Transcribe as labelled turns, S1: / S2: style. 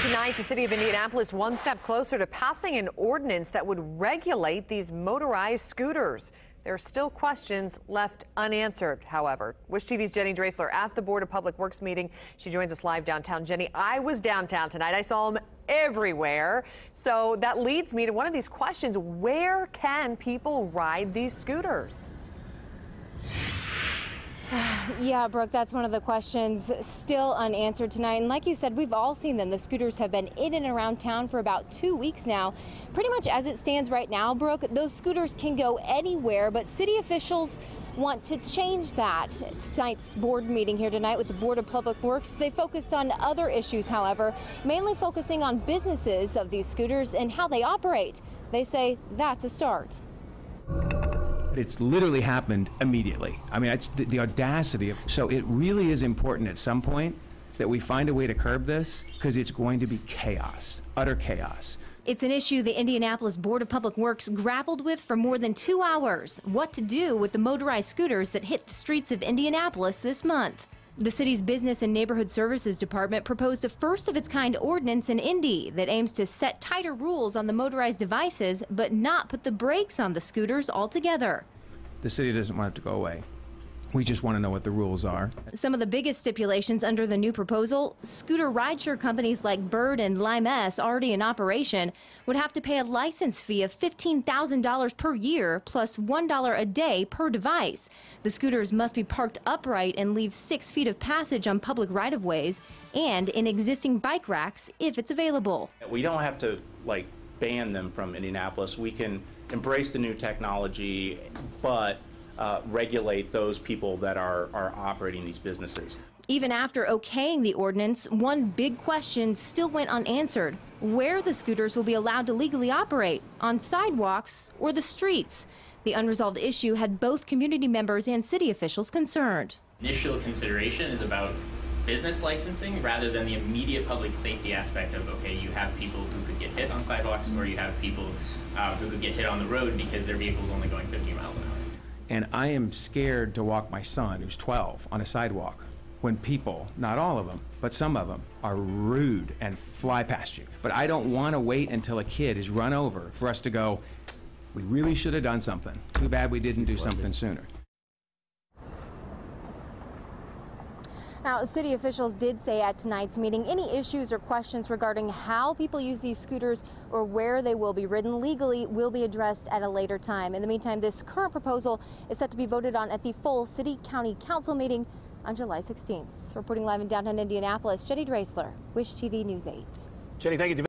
S1: Tonight, the city of Indianapolis one step closer to passing an ordinance that would regulate these motorized scooters. There are still questions left unanswered, however. Wish TV's Jenny Dreasler at the Board of Public Works meeting. She joins us live downtown. Jenny, I was downtown tonight. I saw them everywhere. So that leads me to one of these questions. Where can people ride these scooters?
S2: Yeah, Brooke, that's one of the questions still unanswered tonight. And like you said, we've all seen them. The scooters have been in and around town for about 2 weeks now. Pretty much as it stands right now, Brooke, those scooters can go anywhere, but city officials want to change that. Tonight's board meeting here tonight with the Board of Public Works, they focused on other issues, however, mainly focusing on businesses of these scooters and how they operate. They say that's a start.
S3: It's literally happened immediately. I mean, it's the audacity of, so it really is important at some point that we find a way to curb this, because it's going to be chaos, utter chaos.
S2: It's an issue the Indianapolis Board of Public Works grappled with for more than 2 hours. What to do with the motorized scooters that hit the streets of Indianapolis this month. The city's Business and Neighborhood Services Department proposed a first-of-its-kind ordinance in Indy that aims to set tighter rules on the motorized devices, but not put the brakes on the scooters altogether.
S3: The city doesn't want it to go away. We just want to know what the rules are.
S2: Some of the biggest stipulations under the new proposal, scooter rideshare companies like Bird and Lime S, already in operation, would have to pay a license fee of $15,000 per year plus $1 a day per device. The scooters must be parked upright and leave 6 feet of passage on public right-of-ways and in existing bike racks if it's available.
S4: We don't have to ban them from Indianapolis. We can embrace the new technology, but regulate those people that are operating these businesses.
S2: Even after okaying the ordinance, one big question still went unanswered: where the scooters will be allowed to legally operate, on sidewalks or the streets. The unresolved issue had both community members and city officials concerned.
S5: Initial consideration is about business licensing rather than the immediate public safety aspect of, okay, you have people who could get hit on sidewalks, or you have people who could get hit on the road because their vehicle's only going 50 miles an hour.
S3: And I am scared to walk my son, who's 12, on a sidewalk when people, not all of them, but some of them, are rude and fly past you. But I don't want to wait until a kid is run over for us to go, we really should have done something. Too bad we didn't do something sooner.
S2: Now, city officials did say at tonight's meeting any issues or questions regarding how people use these scooters or where they will be ridden legally will be addressed at a later time. In the meantime, this current proposal is set to be voted on at the full City-County Council meeting on July 16th. Reporting live in downtown Indianapolis, Jenny Dreasler, Wish TV News 8.
S6: Jenny, thank you.